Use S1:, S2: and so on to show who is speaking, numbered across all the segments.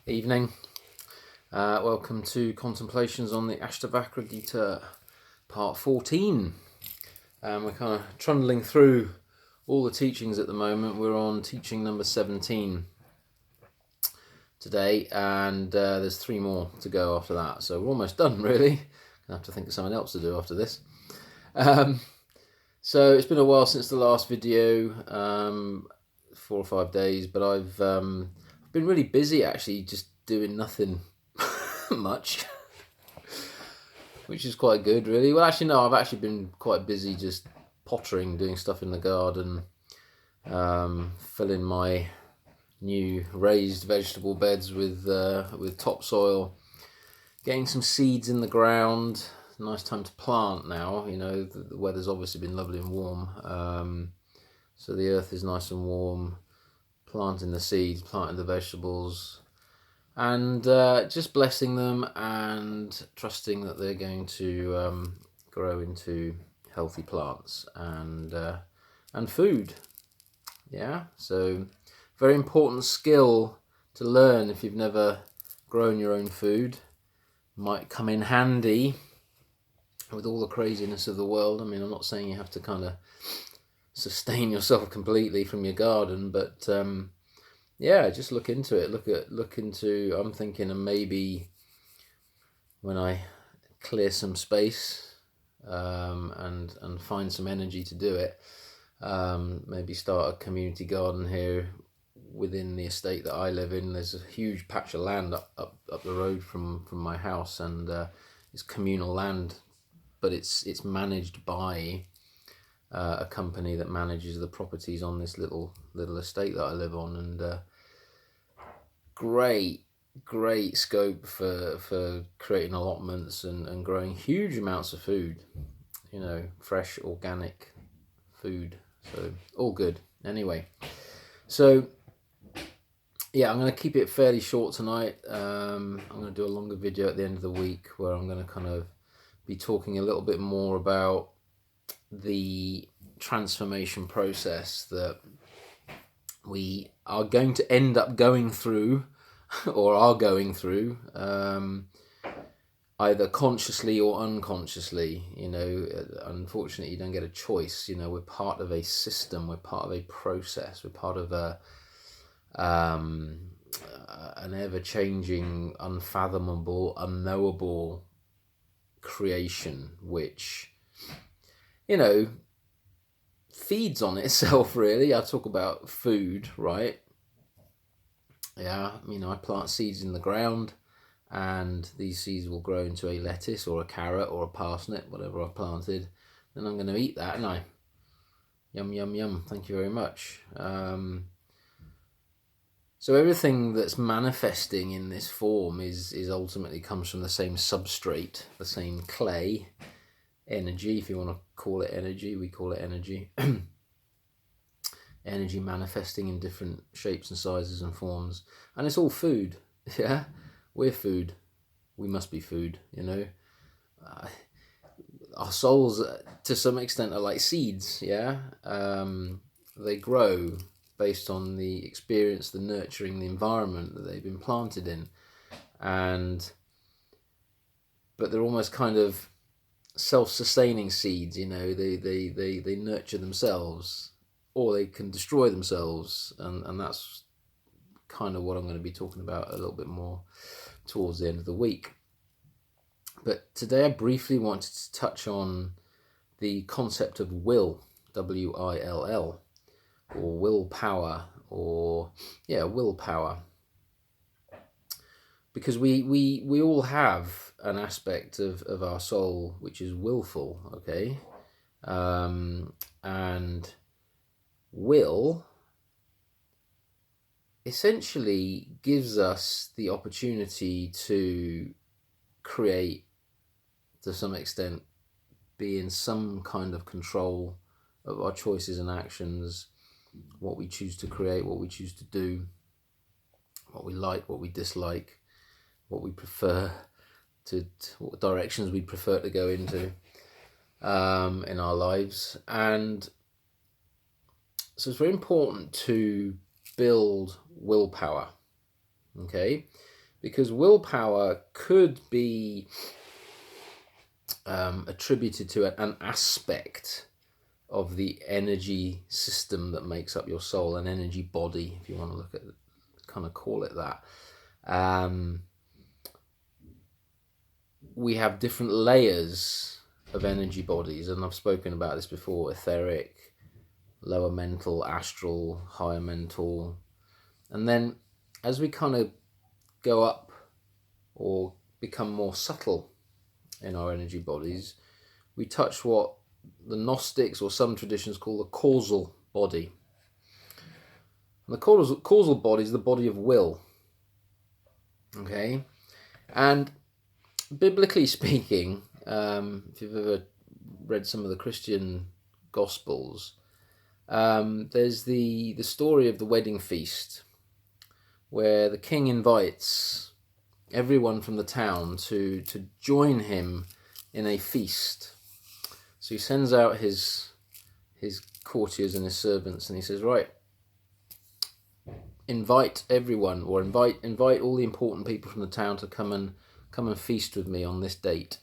S1: Evening. Welcome to Contemplations on the Ashtavakra Gita, part 14. We're kind of trundling through all the teachings at the moment. We're on teaching number 17 today, and there's 3 more to go after that. So we're almost done, really. I have to think of something else to do after this. So it's been a while since the last video, 4 or 5 days, but I've been really busy actually, just doing nothing much, which is quite good, really. Well, actually, no, I've actually been quite busy just pottering, doing stuff in the garden, filling my new raised vegetable beds with topsoil, getting some seeds in the ground. Nice time to plant now. You know, the weather's obviously been lovely and warm, so the earth is nice and warm. Planting the seeds, planting the vegetables, and just blessing them and trusting that they're going to grow into healthy plants and food. Yeah, so very important skill to learn if you've never grown your own food. Might come in handy with all the craziness of the world. I mean, I'm not saying you have to kind of sustain yourself completely from your garden, but yeah, just look into it. Look into. I'm thinking, and maybe when I clear some space and find some energy to do it, maybe start a community garden here within the estate that I live in. There's a huge patch of land up the road from my house, and it's communal land, but it's managed by a company that manages the properties on this little estate that I live on, and great scope for creating allotments and growing huge amounts of food, you know, fresh organic food, so all good. Anyway, so yeah, I'm going to keep it fairly short tonight. I'm going to do a longer video at the end of the week where I'm going to kind of be talking a little bit more about the transformation process that we are going to end up going through or are going through, either consciously or unconsciously. You know, unfortunately you don't get a choice. You know, we're part of a system, we're part of a process, we're part of an ever-changing, unfathomable, unknowable creation, which, you know, feeds on itself, really. I talk about food, right? Yeah, you know, I plant seeds in the ground, and these seeds will grow into a lettuce or a carrot or a parsnip, whatever I've planted. Then I'm going to eat that, and yum, yum, yum, thank you very much. So everything that's manifesting in this form is ultimately comes from the same substrate, the same clay, energy, if you want to call it energy. We call it energy. Energy manifesting in different shapes and sizes and forms, and it's all food. Yeah, we're food, we must be food, you know. Our souls to some extent are like seeds. Yeah, they grow based on the experience, the nurturing, the environment that they've been planted in, but they're almost kind of self-sustaining seeds. You know, they nurture themselves, or they can destroy themselves, and that's kind of what I'm going to be talking about a little bit more towards the end of the week. But today I briefly wanted to touch on the concept of will, W-I-L-L, or willpower, willpower. Because we all have an aspect of our soul which is willful, okay? And will essentially gives us the opportunity to create, to some extent, be in some kind of control of our choices and actions, what we choose to create, what we choose to do, what we like, what we dislike, what we prefer what directions we prefer to go into in our lives. And so it's very important to build willpower, okay? because willpower could be attributed to an aspect of the energy system that makes up your soul, an energy body, if you want to look at it, kind of call it that. We have different layers of energy bodies, and I've spoken about this before: etheric, lower mental, astral, higher mental. And then as we kind of go up or become more subtle in our energy bodies, we touch what the Gnostics or some traditions call the causal body. And the causal body is the body of will. Okay? And biblically speaking, if you've ever read some of the Christian Gospels, there's the story of the wedding feast, where the king invites everyone from the town to join him in a feast. So he sends out his courtiers and his servants, and he says, right, invite everyone, or invite all the important people from the town to come and feast with me on this date.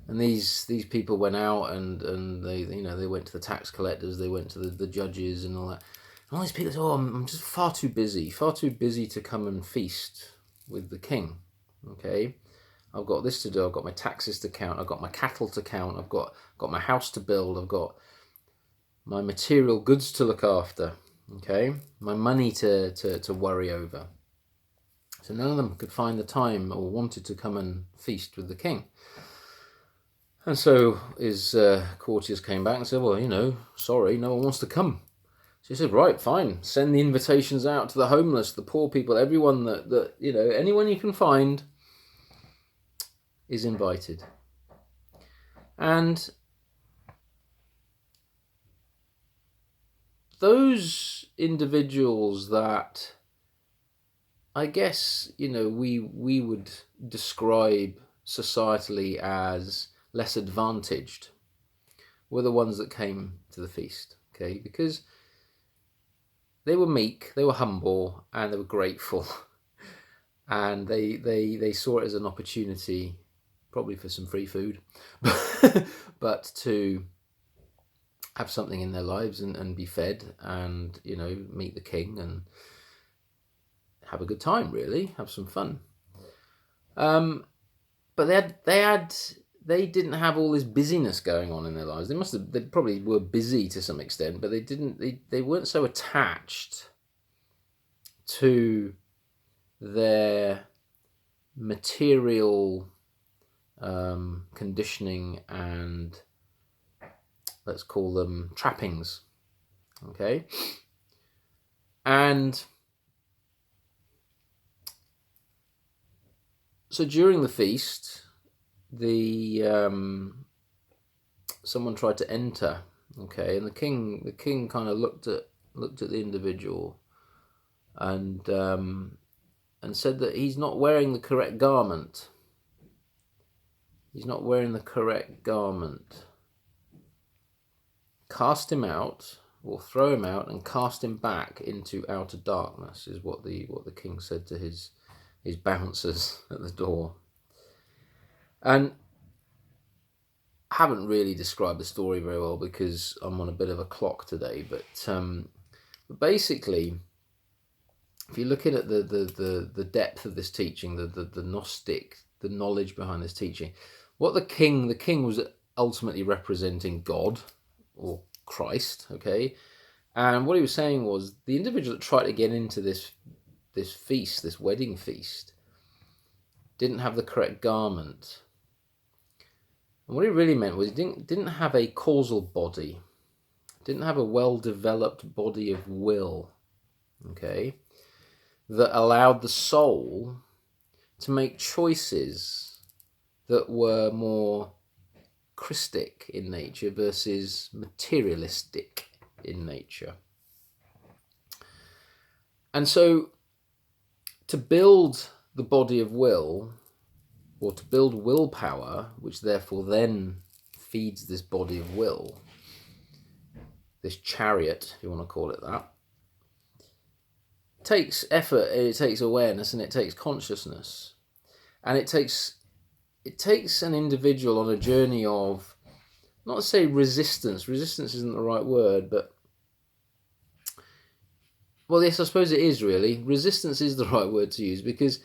S1: And these people went out, and they went to the tax collectors, they went to the judges and all that. And all these people said, I'm just far too busy to come and feast with the king. Okay, I've got this to do, I've got my taxes to count, I've got my cattle to count, I've got my house to build, I've got my material goods to look after, okay, my money to worry over. So none of them could find the time or wanted to come and feast with the king. And so his courtiers came back and said, well, sorry, no one wants to come. So he said, right, fine, send the invitations out to the homeless, the poor people, everyone that anyone you can find is invited. And those individuals that I guess, we would describe societally as less advantaged were the ones that came to the feast, okay? Because they were meek, they were humble, and they were grateful. And they saw it as an opportunity, probably for some free food, but to have something in their lives and be fed and, meet the king and have a good time, really, have some fun. But they didn't have all this busyness going on in their lives. They probably were busy to some extent, but they weren't so attached to their material conditioning and, let's call them, trappings. Okay? And so during the feast, someone tried to enter, okay, and the king kind of looked at the individual and said that he's not wearing the correct garment. He's not wearing the correct garment. Cast him out, or throw him out, and cast him back into outer darkness, is what the king said to his bouncers at the door. And I haven't really described the story very well because I'm on a bit of a clock today, but basically, if you're looking at the depth of this teaching, the Gnostic, the knowledge behind this teaching, what the king was ultimately representing God or Christ, okay? And what he was saying was the individual that tried to get into this feast, this wedding feast, didn't have the correct garment. And what he really meant was he didn't have a causal body, didn't have a well-developed body of will, okay, that allowed the soul to make choices that were more Christic in nature versus materialistic in nature. And so to build the body of will, or to build willpower, which therefore then feeds this body of will, this chariot, if you want to call it that, takes effort, it takes awareness, and it takes consciousness. And it takes an individual on a journey of, not to say resistance isn't the right word, but, well, yes, I suppose it is really. Resistance is the right word to use, because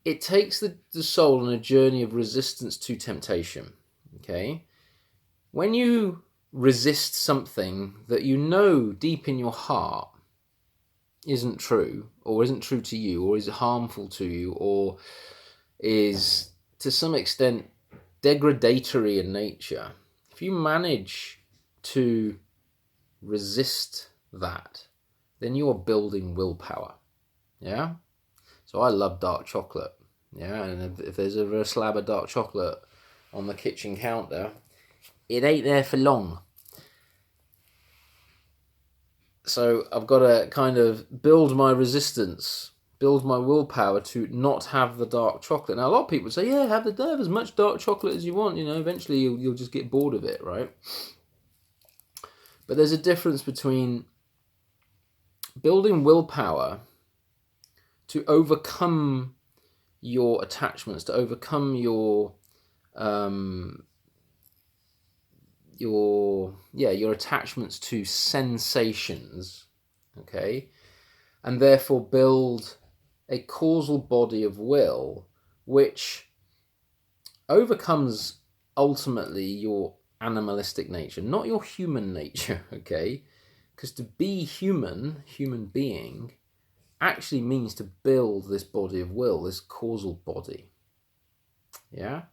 S1: it takes the soul on a journey of resistance to temptation, okay? When you resist something that you know deep in your heart isn't true, or isn't true to you, or is harmful to you, or is to some extent degradatory in nature, if you manage to resist that, then you are building willpower. Yeah? So I love dark chocolate. Yeah, and if there's ever a slab of dark chocolate on the kitchen counter, it ain't there for long. So I've got to kind of build my resistance, build my willpower to not have the dark chocolate. Now, a lot of people say, yeah, have as much dark chocolate as you want. Eventually you'll just get bored of it, right? But there's a difference between building willpower to overcome your attachments, to overcome your attachments to sensations, okay, and therefore build a causal body of will which overcomes ultimately your animalistic nature, not your human nature, okay? Because to be human being, actually means to build this body of will, this causal body. Yeah?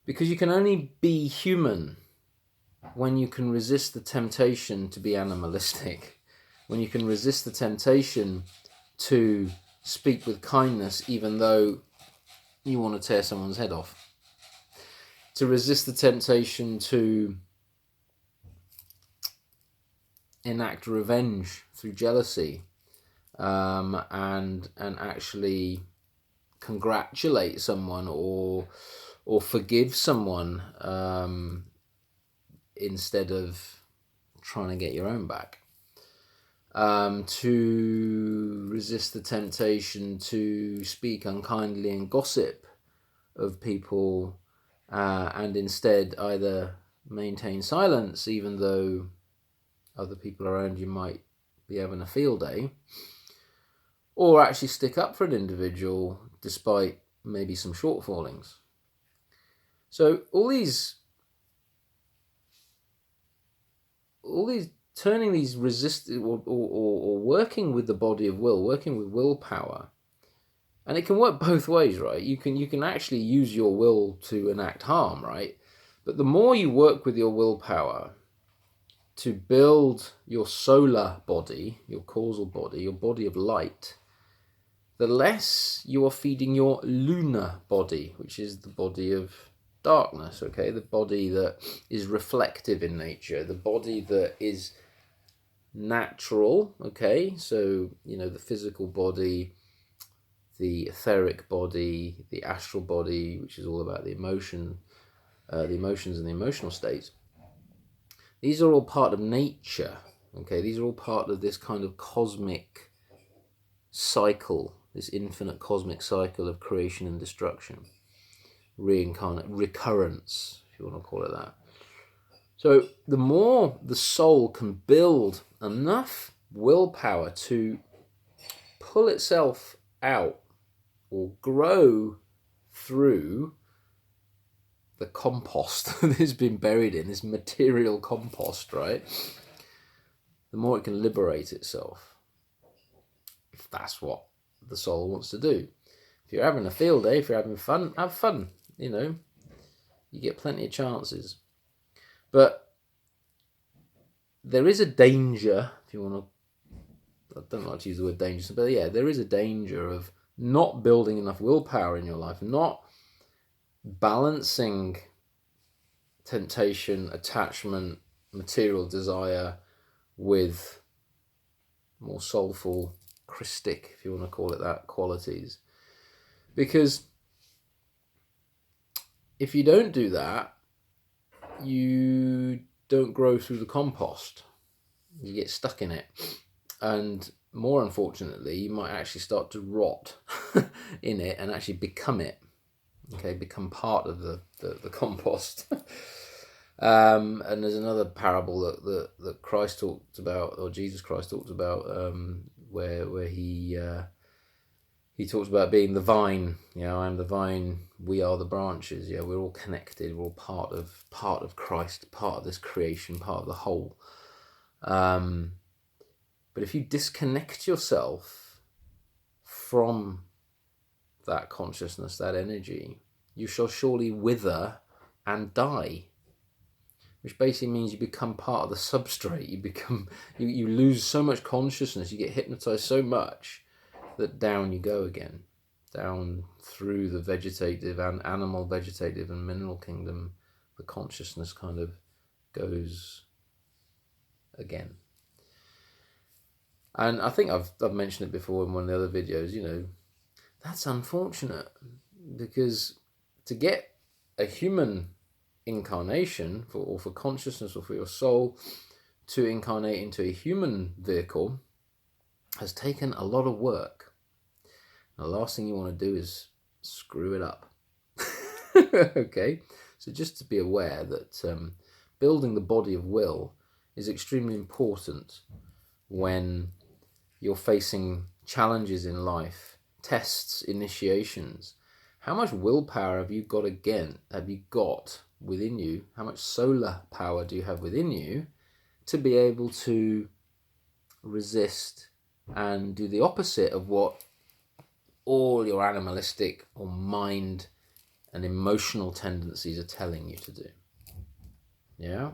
S1: Because you can only be human when you can resist the temptation to be animalistic, when you can resist the temptation to speak with kindness even though you want to tear someone's head off, to resist the temptation to enact revenge through jealousy, and actually congratulate someone or forgive someone, instead of trying to get your own back, to resist the temptation to speak unkindly and gossip of people, and instead either maintain silence even though other people around you might be having a field day, or actually stick up for an individual despite maybe some shortfallings. So all these turning these or working with the body of will, working with willpower, and it can work both ways, right? You can actually use your will to enact harm, right? But the more you work with your willpower to build your solar body, your causal body, your body of light, the less you are feeding your lunar body, which is the body of darkness, okay? The body that is reflective in nature, the body that is natural, okay? So, the physical body, the etheric body, the astral body, which is all about the emotions and the emotional states. These are all part of nature, okay? These are all part of this kind of cosmic cycle, this infinite cosmic cycle of creation and destruction, recurrence, if you want to call it that. So the more the soul can build enough willpower to pull itself out or grow through the compost that has been buried in, this material compost, right? The more it can liberate itself, if that's what the soul wants to do. If you're having a field day, if you're having fun, have fun, you get plenty of chances. But there is a danger, if you want to, I don't like to use the word danger, but yeah, there is a danger of not building enough willpower in your life, not balancing temptation, attachment, material desire with more soulful, Christic, if you want to call it that, qualities. Because if you don't do that, you don't grow through the compost. You get stuck in it. And more unfortunately, you might actually start to rot in it and actually become it. Okay, become part of the compost. And there's another parable that Christ talked about, or Jesus Christ talked about, where he talks about being the vine. I am the vine, we are the branches. We're all connected. We're all part of Christ, part of this creation, part of the whole. But if you disconnect yourself from that consciousness, that energy, you shall surely wither and die. Which basically means you become part of the substrate. You lose so much consciousness, you get hypnotized so much that down you go again, down through the vegetative and animal, vegetative and mineral kingdom. The consciousness kind of goes again. And I think I've mentioned it before in one of the other videos. That's unfortunate, because to get a human incarnation for consciousness or for your soul to incarnate into a human vehicle has taken a lot of work. The last thing you want to do is screw it up. Okay, so just to be aware that building the body of will is extremely important when you're facing challenges in life, tests, initiations. How much willpower have you got within you? How much solar power do you have within you to be able to resist and do the opposite of what all your animalistic or mind and emotional tendencies are telling you to do? Yeah?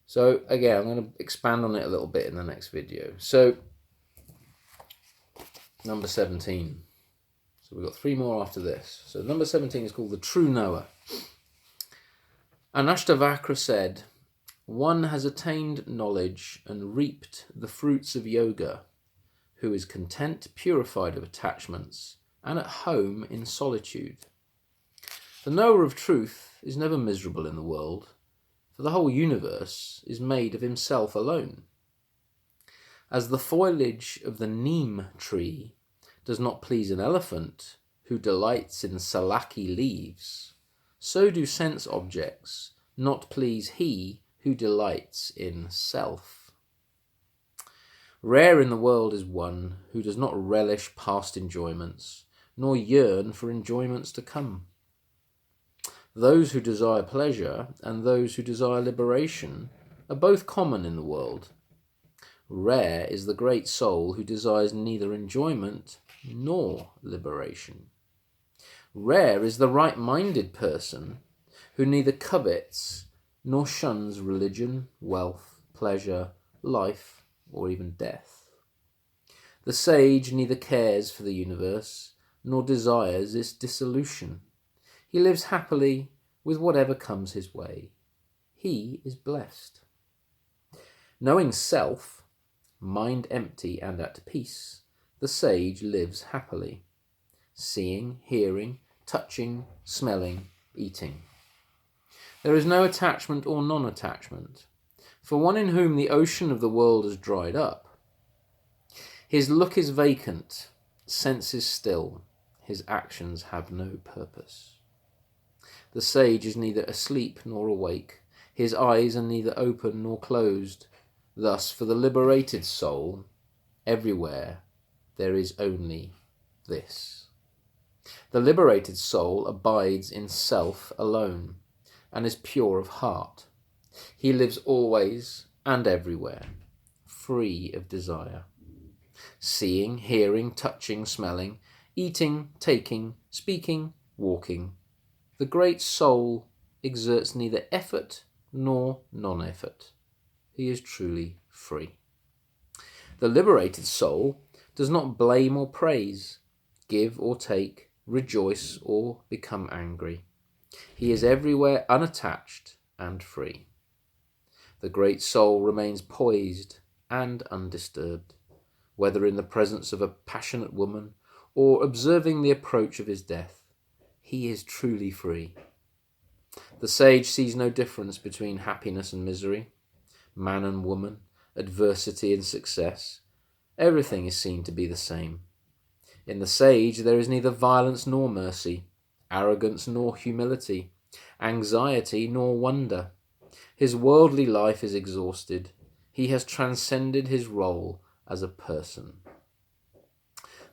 S1: So again, I'm going to expand on it a little bit in the next video. So, number 17. So we've got 3 more after this. So number 17 is called the true knower. And Ashtavakra said, one has attained knowledge and reaped the fruits of yoga, who is content, purified of attachments, and at home in solitude. The knower of truth is never miserable in the world, for the whole universe is made of himself alone. As the foliage of the neem tree does not please an elephant who delights in salaki leaves, so do sense objects not please he who delights in self. Rare in the world is one who does not relish past enjoyments, nor yearn for enjoyments to come. Those who desire pleasure and those who desire liberation are both common in the world. Rare is the great soul who desires neither enjoyment nor liberation. Rare is the right-minded person who neither covets nor shuns religion, wealth, pleasure, life, or even death. The sage neither cares for the universe nor desires its dissolution. He lives happily with whatever comes his way. He is blessed. Knowing self, mind empty and at peace, the sage lives happily, seeing, hearing, touching, smelling, eating. There is no attachment or non-attachment, for one in whom the ocean of the world has dried up. His look is vacant, senses still, his actions have no purpose. The sage is neither asleep nor awake, his eyes are neither open nor closed. Thus, for the liberated soul, everywhere there is only this. The liberated soul abides in self alone, and is pure of heart. He lives always and everywhere, free of desire. Seeing, hearing, touching, smelling, eating, taking, speaking, walking, the great soul exerts neither effort nor non-effort. He is truly free. The liberated soul does not blame or praise, give or take, rejoice or become angry. He is everywhere unattached and free. The great soul remains poised and undisturbed, whether in the presence of a passionate woman or observing the approach of his death. He is truly free. The sage sees no difference between happiness and misery, man and woman, adversity and success, Everything is seen to be the same. In the sage there is neither violence nor mercy, arrogance nor humility, anxiety nor wonder. His worldly life is exhausted. He has transcended his role as a person.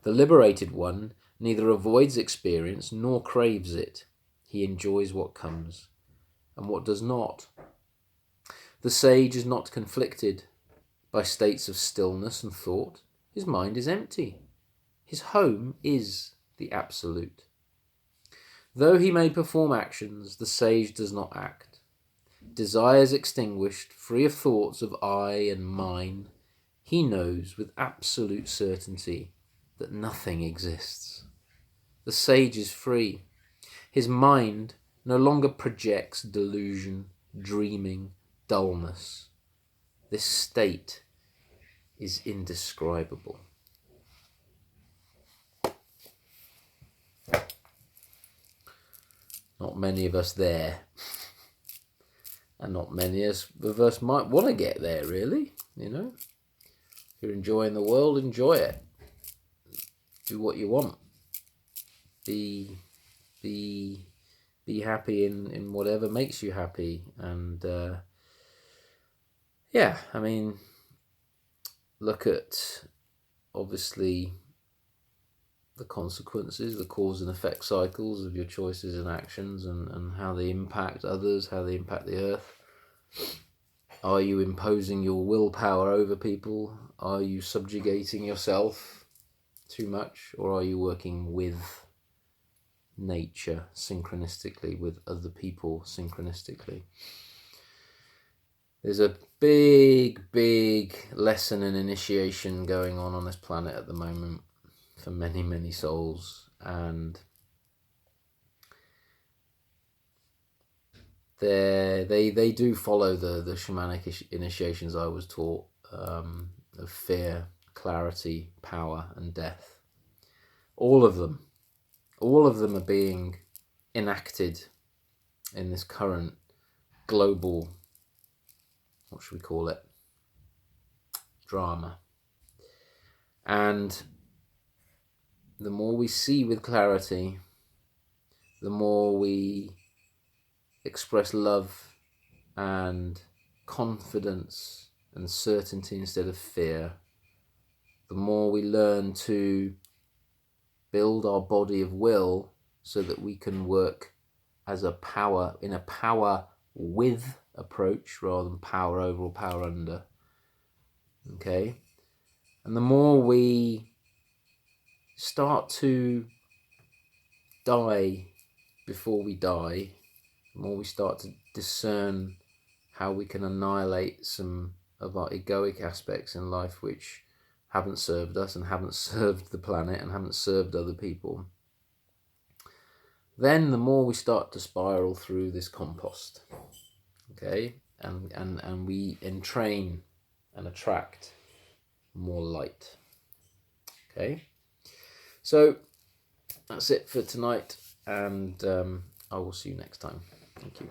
S1: The liberated one neither avoids experience nor craves it. He enjoys what comes and what does not. The sage is not conflicted by states of stillness and thought. His mind is empty. His home is the absolute. Though he may perform actions, the sage does not act. Desires extinguished, free of thoughts of I and mine, he knows with absolute certainty that nothing exists. The sage is free. His mind no longer projects delusion, dreaming, dullness. This state is indescribable. Not many of us there. And not many of us might want to get there, really. If you're enjoying the world, enjoy it. Do what you want. Be happy in whatever makes you happy. And look at, obviously, the consequences, the cause and effect cycles of your choices and actions, and how they impact others, how they impact the earth. Are you imposing your willpower over people? Are you subjugating yourself too much? Or are you working with nature synchronistically, with other people synchronistically? There's a big lesson and initiation going on this planet at the moment for many, many souls, and they do follow the shamanic initiations I was taught, of fear, clarity, power, and death. All of them are being enacted in this current global, what should we call it, drama. And the more we see with clarity, the more we express love and confidence and certainty instead of fear, the more we learn to build our body of will so that we can work as a power, in a power with approach rather than power over or power under. Okay? And the more we start to die before we die, the more we start to discern how we can annihilate some of our egoic aspects in life which haven't served us and haven't served the planet and haven't served other people, then the more we start to spiral through this compost. Okay? And we entrain and attract more light. Okay? So that's it for tonight, and I will see you next time. Thank you.